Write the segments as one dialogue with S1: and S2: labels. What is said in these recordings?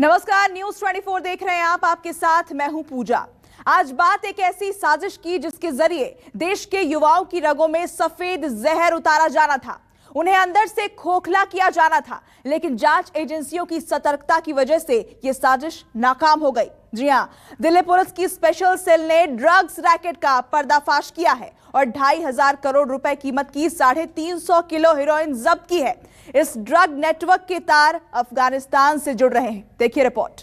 S1: नमस्कार, न्यूज 24 देख रहे हैं आप। आपके साथ मैं हूं पूजा। आज बात एक ऐसी साजिश की जिसके जरिए देश के युवाओं की रगों में सफेद जहर उतारा जाना था, उन्हें अंदर से खोखला किया जाना था। लेकिन जांच एजेंसियों की सतर्कता की वजह से यह साजिश नाकाम हो गई। जी हां, दिल्ली पुलिस की स्पेशल सेल ने ड्रग्स रैकेट का पर्दाफाश किया है और 2,500 करोड़ रुपए कीमत की 350 किलो हेरोइन जब्त की है। इस ड्रग नेटवर्क के तार अफगानिस्तान से जुड़ रहे हैं। देखिए रिपोर्ट।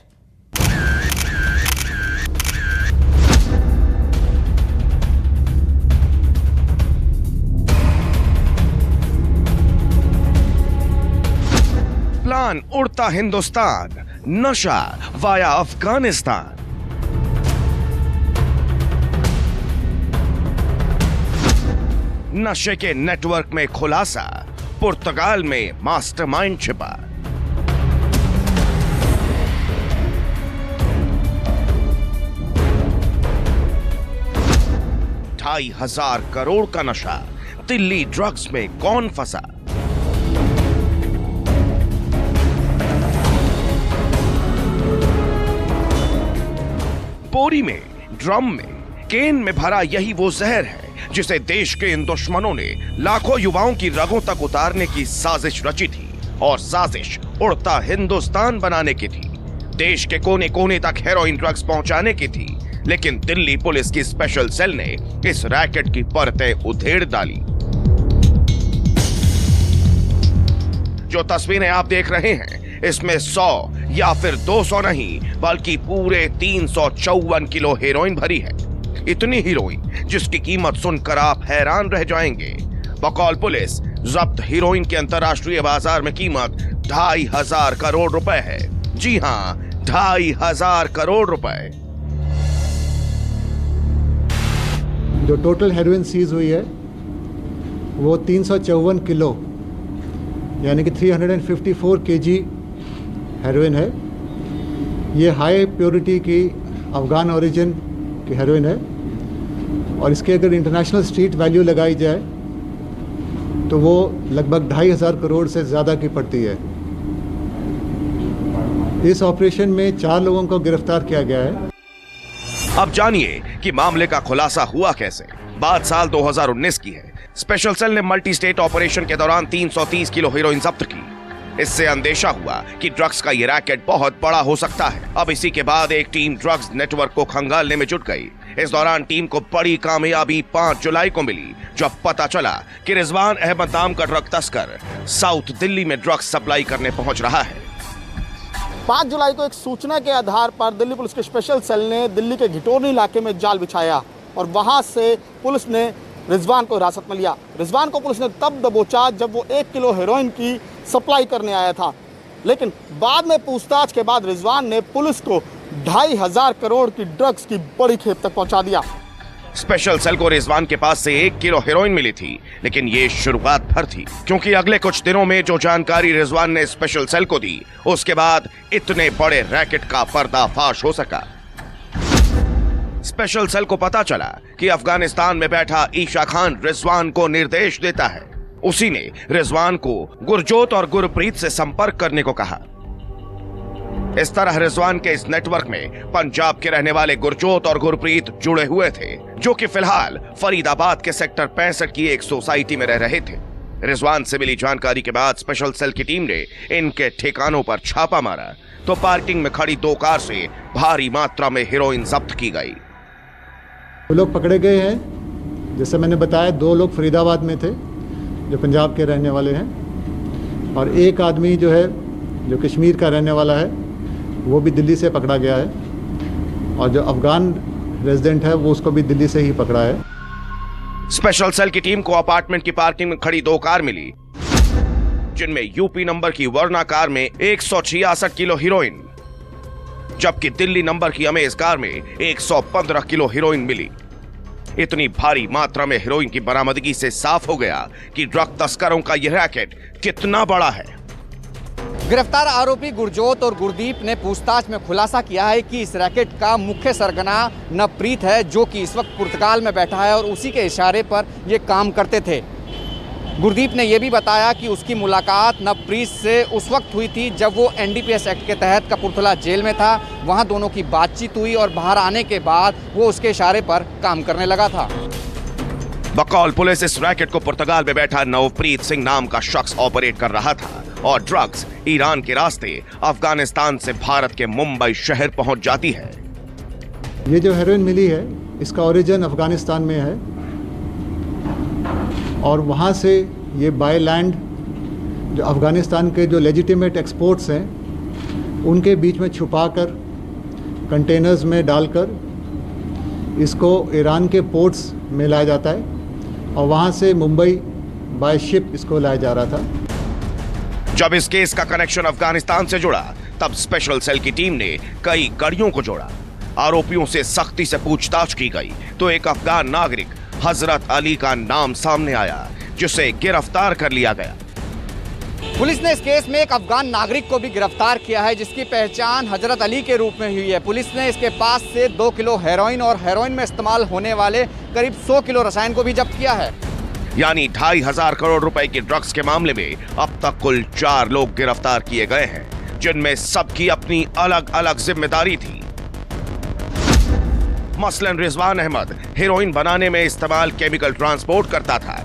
S2: प्लान उड़ता हिंदुस्तान, नशा वाया अफगानिस्तान। नशे के नेटवर्क में खुलासा, पुर्तगाल में मास्टरमाइंड छिपा। $2,500 करोड़ का नशा, दिल्ली ड्रग्स में कौन फंसा? बोरी में, ड्रम में, केन में भरा यही वो जहर है जिसे देश के इन दुश्मनों ने लाखों युवाओं की रगों तक उतारने की साजिश रची थी। और साजिश उड़ता हिंदुस्तान बनाने की थी, देश के कोने कोने तक हेरोइन ड्रग्स पहुंचाने की थी। लेकिन दिल्ली पुलिस की स्पेशल सेल ने इस रैकेट की परतें उधेड़ डाली। जो तस्वीरें आप देख रहे हैं, इसमें 100 या फिर 200 नहीं बल्कि पूरे 354 किलो हेरोइन भरी है। इतनी हीरोइन जिसकी कीमत सुनकर आप हैरान रह जाएंगे। बकौल पुलिस, जब्त हीरोइन की अंतर्राष्ट्रीय बाजार में कीमत 2,500 करोड़ रुपए है। जी हां, 2,500 करोड़ रुपए।
S3: जो टोटल हेरोइन सीज हुई है वो 354 किलो यानी कि 354 केजी हेरोइन है। ये हाई प्योरिटी की अफगान ओरिजिन की हेरोइन है और इसके अगर इंटरनेशनल स्ट्रीट वैल्यू लगाई जाए तो वो लगभग 2,500 करोड़ से ज़्यादा की पड़ती है। इस ऑपरेशन में 4 लोगों को गिरफ्तार किया गया है।
S2: अब जानिए कि मामले का खुलासा हुआ कैसे। बात साल 2019 की है। स्पेशल सेल ने मल्टी स्टेट ऑपरेशन के दौरान 330 किलो हेरोइन जब्त की। इससे अंदेशा हुआ कि ड्रग्स का ये रैकेट बहुत बड़ा हो सकता है। अब इसी के बाद एक टीम ड्रग्स नेटवर्क को खंगालने में जुट गई। इस दौरान टीम को बड़ी कामयाबी 5 जुलाई को मिली, जब पता चला कि रिजवान अहमद नाम का ड्रग तस्कर साउथ दिल्ली में ड्रग्स सप्लाई करने पहुंच रहा है।
S4: 5 जुलाई को एक सूचना के आधार पर दिल्ली पुलिस के स्पेशल सेल ने दिल्ली के घिटोरनी इलाके में जाल बिछाया और वहां से पुलिस ने रिजवान को हिरासत में लिया। रिजवान को पुलिस ने तब दबोचा जब वो 1 किलो हेरोइन की सप्लाई करने आया था। लेकिन बाद में पूछताछ के बाद रिजवान ने पुलिस को 2,500 करोड़ की ड्रग्स की बड़ी खेप तक पहुंचा दिया।
S2: स्पेशल सेल को रिजवान के पास से 1 किलो हेरोइन मिली थी, लेकिन ये शुरुआत भर थी, क्योंकि अगले कुछ दिनों में जो जानकारी रिजवान ने स्पेशल सेल को दी, उसके बाद इतने बड़े रैकेट का पर्दाफाश हो सका। स्पेशल सेल को पता चला कि अफगानिस्तान में बैठा ईशा खान रिजवान को निर्देश देता है। उसी ने रिजवान को गुरजोत और गुरप्रीत से संपर्क करने को कहा। इस तरह रिजवान के इस नेटवर्क में पंजाब के रहने वाले गुरजोत और गुरप्रीत जुड़े हुए थे, जो कि फिलहाल फरीदाबाद के सेक्टर 65 की एक सोसाइटी में रह रहे थे। रिजवान से मिली जानकारी के बाद स्पेशल सेल की टीम ने इनके ठिकानों पर छापा मारा तो पार्किंग में खड़ी 2 कार से भारी मात्रा में हेरोइन जब्त की गई।
S3: वो लोग पकड़े गए हैं। जैसे मैंने बताया, 2 लोग फरीदाबाद में थे जो पंजाब के रहने वाले हैं और एक आदमी जो है जो कश्मीर का रहने वाला है वो भी दिल्ली से पकड़ा गया है और जो अफगान रेजिडेंट है वो उसको भी दिल्ली से ही पकड़ा है।
S2: स्पेशल सेल की टीम को अपार्टमेंट की पार्किंग में खड़ी 2 कार मिली, जिनमें यूपी नंबर की वर्ना कार में 166 किलो हीरोइन, जबकि दिल्ली नंबर की अमेज कार में 115 किलो हीरोइन मिली। इतनी भारी मात्रा में हीरोइन की बरामदगी से साफ हो गया कि ड्रग तस्करों का यह रैकेट कितना बड़ा है।
S5: गिरफ्तार आरोपी गुरजोत और गुरदीप ने पूछताछ में खुलासा किया है कि इस रैकेट का मुख्य सरगना नवप्रीत है, जो कि इस वक्त पुर्तगाल में बैठा है और उसी के इशारे पर ये काम करते थे। गुरदीप ने यह भी बताया कि उसकी मुलाकात नवप्रीत से उस वक्त हुई थी जब वो एनडीपीएस एक्ट के तहत कपूरथला जेल में था। वहां दोनों की बातचीत हुई और बाहर आने के बाद वो उसके इशारे पर काम करने लगा था।
S2: बकौल पुलिस इस रैकेट को पुर्तगाल में बैठा नवप्रीत सिंह नाम का शख्स ऑपरेट कर रहा था और ड्रग्स ईरान के रास्ते अफगानिस्तान से भारत के मुंबई शहर पहुंच जाती है।
S3: ये जो हेरोइन मिली है इसका ओरिजिन अफगानिस्तान में है और वहाँ से ये बाय लैंड जो अफगानिस्तान के जो लेजिटिमेट एक्सपोर्ट्स हैं उनके बीच में छुपाकर कंटेनर्स में डालकर इसको ईरान के पोर्ट्स में लाया जाता है और वहाँ से मुंबई बाय शिप इसको लाया जा रहा था।
S2: जब इस केस का कनेक्शन अफगानिस्तान से जुड़ा तब स्पेशल सेल की टीम ने कई कड़ियों को जोड़ा। आरोपियों से सख्ती से पूछताछ की गई तो एक अफगान नागरिक हजरत अली का नाम सामने आया जिसे गिरफ्तार कर लिया गया।
S5: पुलिस ने इस केस में एक अफगान नागरिक को भी गिरफ्तार किया है जिसकी पहचान हजरत अली के रूप में हुई है। पुलिस ने इसके पास से 2 किलो हेरोइन और हेरोइन में इस्तेमाल होने वाले करीब 100 किलो रसायन को भी जब्त किया है।
S2: यानी 2.5 करोड़ रुपए की ड्रग्स के मामले में अब तक कुल 4 लोग गिरफ्तार किए गए हैं जिनमें सबकी अपनी अलग अलग जिम्मेदारी थी। मसलन रिजवान अहमद हेरोइन बनाने में इस्तेमाल केमिकल ट्रांसपोर्ट करता था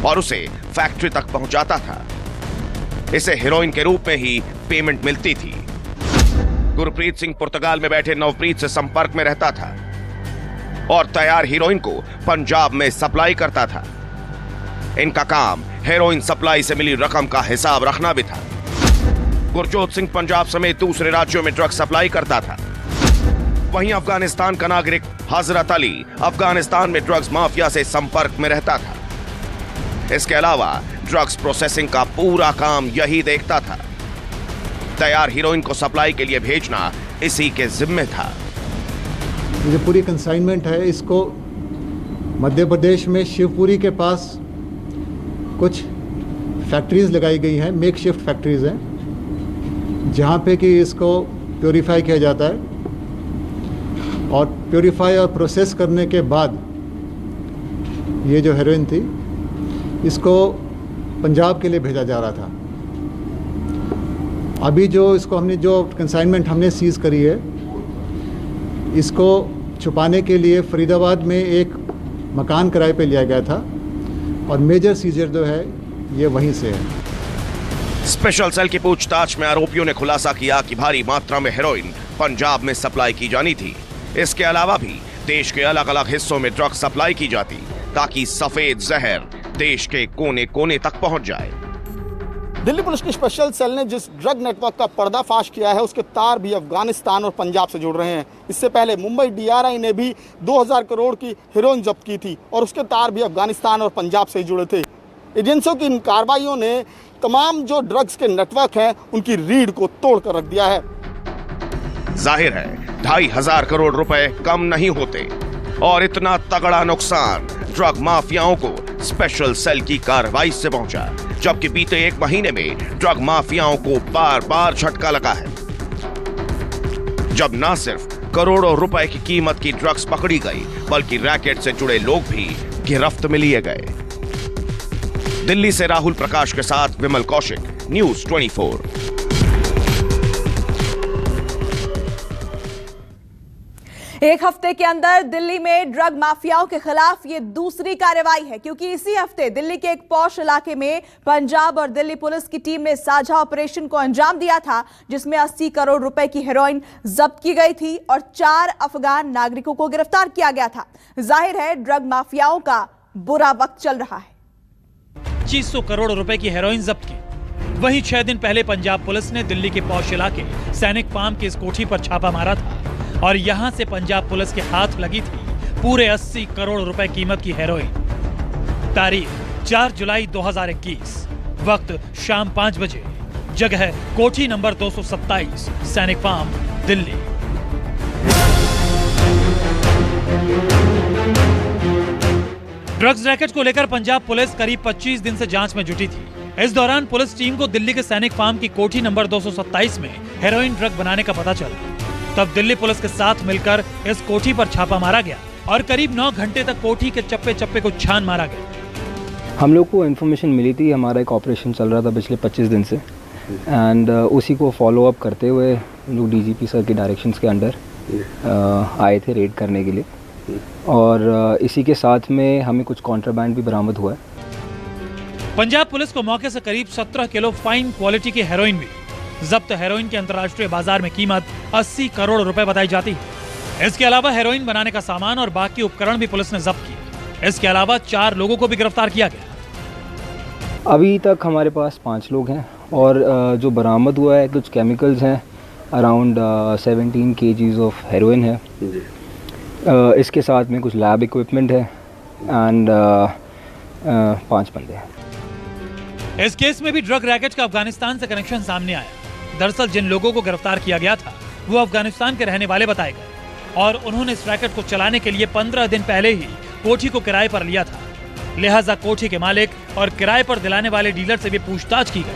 S2: और उसे फैक्ट्री तक पहुंचाता था। इसे हेरोइन के रूप में ही पेमेंट मिलती थी। गुरप्रीत सिंह पुर्तगाल में बैठे नवप्रीत से संपर्क में रहता था और तैयार हीरोइन को पंजाब में सप्लाई करता था। इनका काम हेरोइन सप्लाई से मिली रकम का हिसाब रखना भी था। गुरजोत सिंह पंजाब समेत दूसरे राज्यों में ड्रग्स सप्लाई करता था। वहीं अफगानिस्तान का नागरिक हजरत अली अफगानिस्तान में ड्रग्स माफिया से संपर्क में रहता था। इसके अलावा ड्रग्स प्रोसेसिंग का पूरा काम यही देखता था। तैयार हीरोइन को सप्लाई के लिए भेजना इसी के जिम्मे था।
S3: ये पूरी कंसाइनमेंट है इसको मध्य प्रदेश में शिवपुरी के पास कुछ फैक्ट्रीज लगाई गई हैं, मेक शिफ्ट फैक्ट्रीज हैं जहाँ पे कि इसको प्योरीफाई किया जाता है और प्योरीफाई और प्रोसेस करने के बाद ये जो हेरोइन थी इसको पंजाब के लिए भेजा जा रहा था। अभी जो इसको हमने जो कंसाइनमेंट हमने सीज करी है इसको छुपाने के लिए फरीदाबाद में एक मकान किराए पे लिया गया था और मेजर सीजर जो है ये वहीं से है।
S2: स्पेशल सेल की पूछताछ में आरोपियों ने खुलासा किया कि भारी मात्रा में हेरोइन पंजाब में सप्लाई की जानी थी। इसके अलावा भी देश के अलग अलग हिस्सों में ड्रग्स सप्लाई की जाती ताकि सफेद जहर देश के कोने कोने तक पहुंच जाए।
S4: दिल्ली पुलिस की स्पेशल सेल ने जिस ड्रग नेटवर्क का पर्दाफाश किया है उसके तार भी अफगानिस्तान और पंजाब से जुड़ रहे हैं। इससे पहले मुंबई डीआरआई ने भी 2000 करोड़ की हेरोइन जब्त की थी और उसके तार भी अफगानिस्तान और पंजाब से ही जुड़े थे। एजेंसियों की इन कार्रवाइयों ने तमाम जो ड्रग्स के नेटवर्क हैं उनकी रीढ़ को तोड़ कर रख दिया है।
S2: जाहिर है 2.5 करोड़ रुपए कम नहीं होते और इतना तगड़ा नुकसान ड्रग माफियाओं को स्पेशल सेल की कार्रवाई से पहुंचा, जबकि बीते 1 महीने में ड्रग माफियाओं को बार बार झटका लगा है जब न सिर्फ करोड़ों रुपए की कीमत की ड्रग्स पकड़ी गई बल्कि रैकेट से जुड़े लोग भी गिरफ्त में लिए गए। दिल्ली से राहुल प्रकाश के साथ विमल कौशिक, न्यूज़ 24।
S1: एक हफ्ते के अंदर दिल्ली में ड्रग माफियाओं के खिलाफ ये दूसरी कार्रवाई है, क्योंकि इसी हफ्ते दिल्ली के एक पॉश इलाके में पंजाब और दिल्ली पुलिस की टीम ने साझा ऑपरेशन को अंजाम दिया था, जिसमें 80 करोड़ रुपए की हेरोइन जब्त की गई थी और 4 अफगान नागरिकों को गिरफ्तार किया गया था। जाहिर है ड्रग माफियाओं का बुरा वक्त चल रहा है।
S6: 2500 करोड़ रुपए की हेरोइन जब्त की। वहीं 6 दिन पहले पंजाब पुलिस ने दिल्ली के पौष इलाके सैनिक फार्म की इस कोठी पर छापा मारा था और यहां से पंजाब पुलिस के हाथ लगी थी पूरे 80 करोड़ रुपए कीमत की हेरोइन। तारीख 4 जुलाई 2021, वक्त शाम 5 बजे, जगह कोठी नंबर 227, सैनिक फार्म, दिल्ली। ड्रग्स रैकेट को लेकर पंजाब पुलिस करीब 25 दिन से जांच में जुटी थी। इस दौरान पुलिस टीम को दिल्ली के सैनिक फार्म की कोठी नंबर 227 में हेरोइन ड्रग बनाने का पता चला। तब दिल्ली पुलिस के साथ मिलकर इस कोठी पर छापा मारा गया और करीब 9 घंटे तक कोठी के चप्पे चप्पे को छान मारा गया।
S7: हम लोग को इन्फॉर्मेशन मिली थी, हमारा एक ऑपरेशन चल रहा था पिछले 25 दिन से एंड उसी को फॉलो अप करते हुए हम लोग डीजीपी सर के डायरेक्शंस के अंडर आए थे रेड करने के लिए और इसी के साथ में हमें कुछ कॉन्ट्राबैंड भी बरामद हुआ है।
S6: पंजाब पुलिस को मौके से करीब 17 किलो फाइन क्वालिटी की हेरोइन भी। जब्त हेरोइन की अंतर्राष्ट्रीय बाजार में कीमत 80 करोड़ रुपए बताई जाती है। इसके अलावा हेरोइन बनाने का सामान और बाकी उपकरण भी पुलिस ने जब्त किए। इसके अलावा 4 लोगों को भी गिरफ्तार किया गया।
S7: अभी तक हमारे पास 5 लोग हैं और जो बरामद हुआ है कुछ केमिकल्स हैं, अराउंड 17 kgs ऑफ हेरोइन है। इसके साथ में कुछ लैब इक्विपमेंट है एंड 5 बंदे हैं।
S6: इस केस में भी ड्रग रैकेट का अफगानिस्तान से कनेक्शन सामने आया। दरअसल जिन लोगों को गिरफ्तार किया गया था वो अफगानिस्तान के रहने वाले बताए गए और उन्होंने इस रैकेट को चलाने के लिए 15 दिन पहले ही कोठी को किराए पर लिया था। लिहाजा कोठी के मालिक और किराए पर दिलाने वाले डीलर से भी पूछताछ की गई।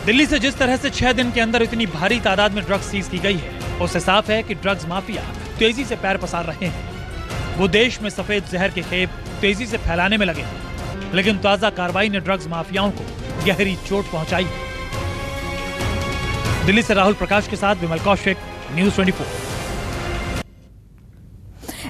S6: दिल्ली से जिस तरह से 6 दिन के अंदर इतनी भारी तादाद में ड्रग्स सीज की गई है, उससे साफ है कि ड्रग्स माफिया तेजी से पैर पसार रहे हैं। वो देश में सफेद जहर के खेप तेजी से फैलाने में लगे हैं, लेकिन ताजा कार्रवाई ने ड्रग्स माफियाओं को गहरी चोट पहुंचाई है। दिल्ली से राहुल प्रकाश के साथ विमल कौशिक, न्यूज़ 24।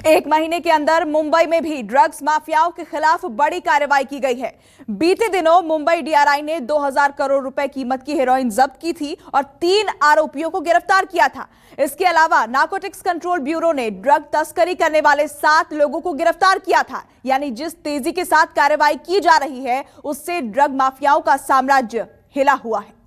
S1: एक महीने के अंदर मुंबई में भी ड्रग्स माफियाओं के खिलाफ बड़ी कार्रवाई की गई है। बीते दिनों मुंबई डीआरआई ने 2000 करोड़ रुपए कीमत की हेरोइन जब्त की थी और 3 आरोपियों को गिरफ्तार किया था। इसके अलावा नार्कोटिक्स कंट्रोल ब्यूरो ने ड्रग तस्करी करने वाले 7 लोगों को गिरफ्तार किया था। यानी जिस तेजी के साथ कार्रवाई की जा रही है, उससे ड्रग माफियाओं का साम्राज्य हिला हुआ है।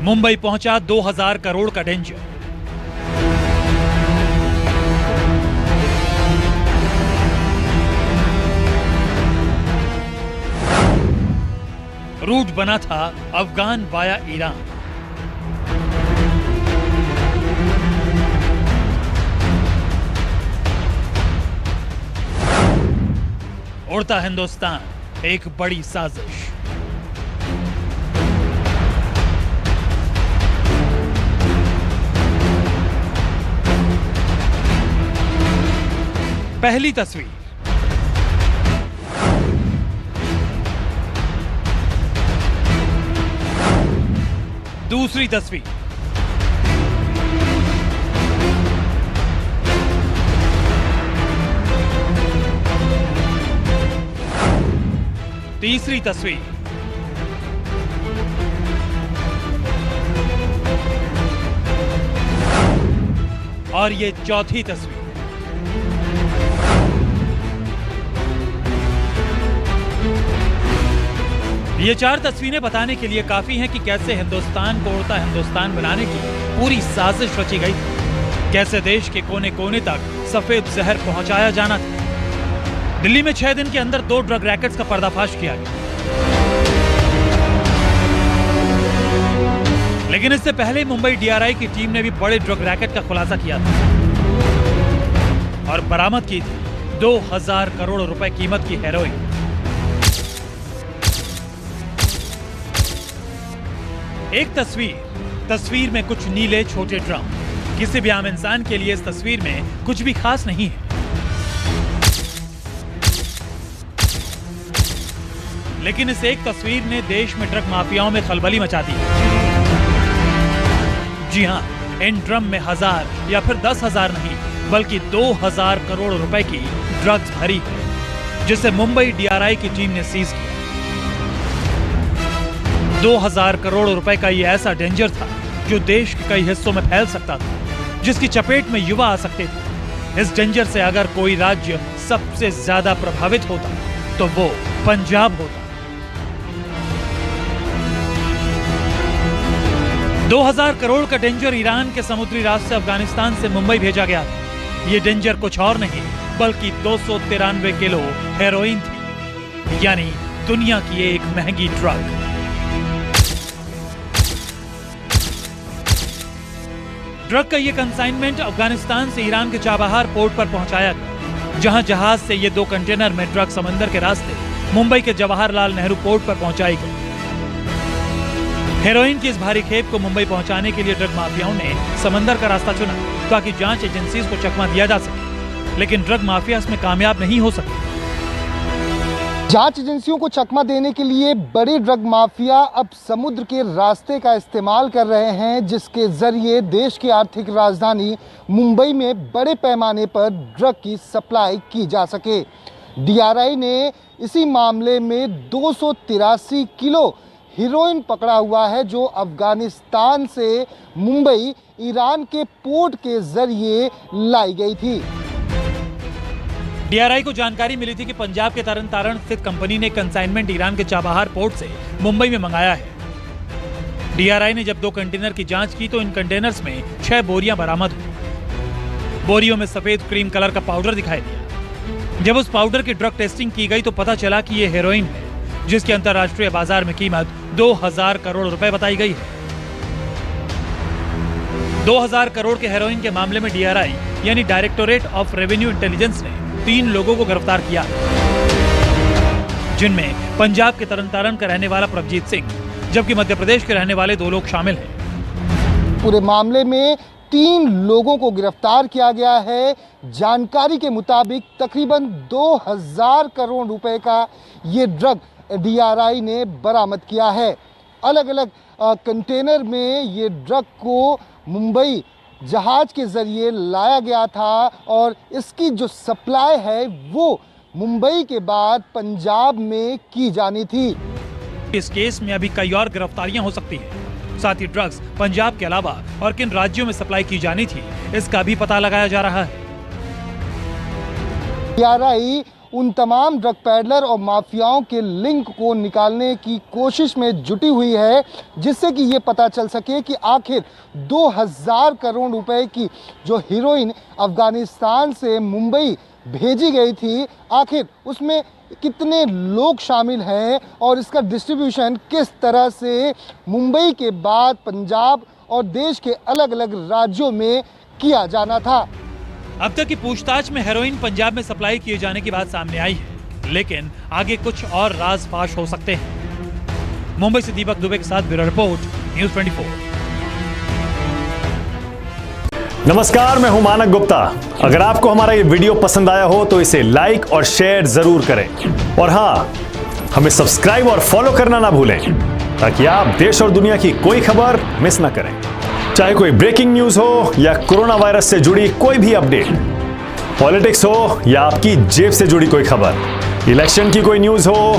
S6: मुंबई पहुंचा 2000 करोड़ का डेंजर। रूट बना था अफगान वाया ईरान। उड़ता हिंदुस्तान, एक बड़ी साजिश। पहली तस्वीर, दूसरी तस्वीर, तीसरी तस्वीर, और ये चौथी तस्वीर। ये 4 तस्वीरें बताने के लिए काफी हैं कि कैसे हिंदुस्तान को उड़ता हिंदुस्तान बनाने की पूरी साजिश रची गई थी, कैसे देश के कोने कोने तक सफेद जहर पहुंचाया जाना था। दिल्ली में 6 दिन के अंदर 2 ड्रग रैकेट्स का पर्दाफाश किया गया। लेकिन इससे पहले मुंबई डीआरआई की टीम ने भी बड़े ड्रग रैकेट का खुलासा किया था और बरामद की थी 2000 करोड़ रुपए कीमत की हेरोइन। एक तस्वीर में कुछ नीले छोटे ड्रम। किसी भी आम इंसान के लिए इस तस्वीर में कुछ भी खास नहीं है, लेकिन इस एक तस्वीर ने देश में ड्रग माफियाओं में खलबली मचा दी। जी हां, इन ड्रम में 1000 या फिर 10,000 नहीं बल्कि 2000 करोड़ रुपए की ड्रग्स भरी है, जिसे मुंबई डीआरआई की टीम ने सीज किया। 2000 करोड़ रुपए का ये ऐसा डेंजर था जो देश के कई हिस्सों में फैल सकता था, जिसकी चपेट में युवा आ सकते थे। इस डेंजर से अगर कोई राज्य सबसे ज्यादा प्रभावित होता तो वो पंजाब होता। 2000 करोड़ का डेंजर ईरान के समुद्री रास्ते अफगानिस्तान से मुंबई भेजा गया था। ये डेंजर कुछ और नहीं बल्कि 293 किलो हेरोइन थी। यानी दुनिया की एक महंगी ड्रग। ड्रग का ये कंसाइनमेंट अफगानिस्तान से ईरान के चाबहार पोर्ट पर पहुंचाया गया, जहां जहाज से ये 2 कंटेनर में ड्रग समंदर के रास्ते मुंबई के जवाहरलाल नेहरू पोर्ट पर पहुंचाई गई। हेरोइन की इस भारी खेप को मुंबई पहुंचाने के लिए ड्रग माफियाओं ने समंदर का रास्ता चुना ताकि जांच एजेंसीज को चकमा दिया जा सके, लेकिन ड्रग माफिया इसमें कामयाब नहीं हो सके।
S4: जांच एजेंसियों को चकमा देने के लिए बड़े ड्रग माफिया अब समुद्र के रास्ते का इस्तेमाल कर रहे हैं, जिसके जरिए देश की आर्थिक राजधानी मुंबई में बड़े पैमाने पर ड्रग की सप्लाई की जा सके। डीआरआई ने इसी मामले में 283 किलो हीरोइन पकड़ा हुआ है, जो अफगानिस्तान से मुंबई ईरान के पोर्ट के जरिए लाई गई थी।
S6: डीआरआई को जानकारी मिली थी कि पंजाब के तरन तारण स्थित कंपनी ने कंसाइनमेंट ईरान के चाबहार पोर्ट से मुंबई में मंगाया है। डीआरआई ने जब 2 कंटेनर की जांच की तो इन कंटेनर्स में 6 बोरियां बरामद हुई। बोरियों में सफेद क्रीम कलर का पाउडर दिखाई दिया। जब उस पाउडर की ड्रग टेस्टिंग की गई तो पता चला कि ये हेरोइन है, जिसकी अंतर्राष्ट्रीय बाजार में कीमत 2000 करोड़ रुपए बताई गई है। 2000 करोड़ के हेरोइन के मामले में डीआरआई यानी डायरेक्टोरेट ऑफ रेवेन्यू इंटेलिजेंस ने 3 लोगों को गिरफ्तार किया, जिनमें पंजाब के तरन तारण का रहने वाला प्रभजीत सिंह, जबकि मध्य प्रदेश के रहने वाले 2 लोग शामिल हैं।
S4: पूरे मामले में 3 लोगों को गिरफ्तार किया गया है। जानकारी के मुताबिक तकरीबन 2000 करोड़ रुपए का ये ड्रग डीआरआई ने बरामद किया है। अलग अलग कंटेनर में ये ड्रग को मुंबई जहाज के जरिए लाया गया था और इसकी जो सप्लाई है वो मुंबई के बाद पंजाब में की जानी थी।
S6: इस केस में अभी कई और गिरफ्तारियां हो सकती हैं। साथ ही ड्रग्स पंजाब के अलावा और किन राज्यों में सप्लाई की जानी थी, इसका भी पता लगाया जा रहा है।
S4: डीआरआई उन तमाम ड्रग पैडलर और माफियाओं के लिंक को निकालने की कोशिश में जुटी हुई है, जिससे कि ये पता चल सके कि आखिर 2000 करोड़ रुपए की जो हीरोइन अफगानिस्तान से मुंबई भेजी गई थी, आखिर उसमें कितने लोग शामिल हैं और इसका डिस्ट्रीब्यूशन किस तरह से मुंबई के बाद पंजाब और देश के अलग अलग राज्यों में किया जाना था।
S6: अब तक की पूछताछ में हेरोइन पंजाब में सप्लाई किए जाने की बात सामने आई है, लेकिन आगे कुछ और राज फाश हो सकते हैं। मुंबई से दीपक दुबे के साथ ब्यूरो रिपोर्ट, न्यूज़ 24।
S8: नमस्कार, मैं हूं मानक गुप्ता। अगर आपको हमारा ये वीडियो पसंद आया हो तो इसे लाइक और शेयर जरूर करें, और हाँ, हमें सब्सक्राइब और फॉलो करना ना भूलें ताकि आप देश और दुनिया की कोई खबर मिस ना करें। चाहे कोई ब्रेकिंग न्यूज हो या कोरोना वायरस से जुड़ी कोई भी अपडेट, पॉलिटिक्स हो या आपकी जेब से जुड़ी कोई खबर, इलेक्शन की कोई न्यूज हो,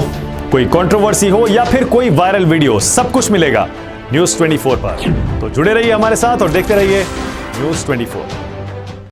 S8: कोई कंट्रोवर्सी हो या फिर कोई वायरल वीडियो, सब कुछ मिलेगा न्यूज़ 24 पर। तो जुड़े रहिए हमारे साथ और देखते रहिए न्यूज़ 24।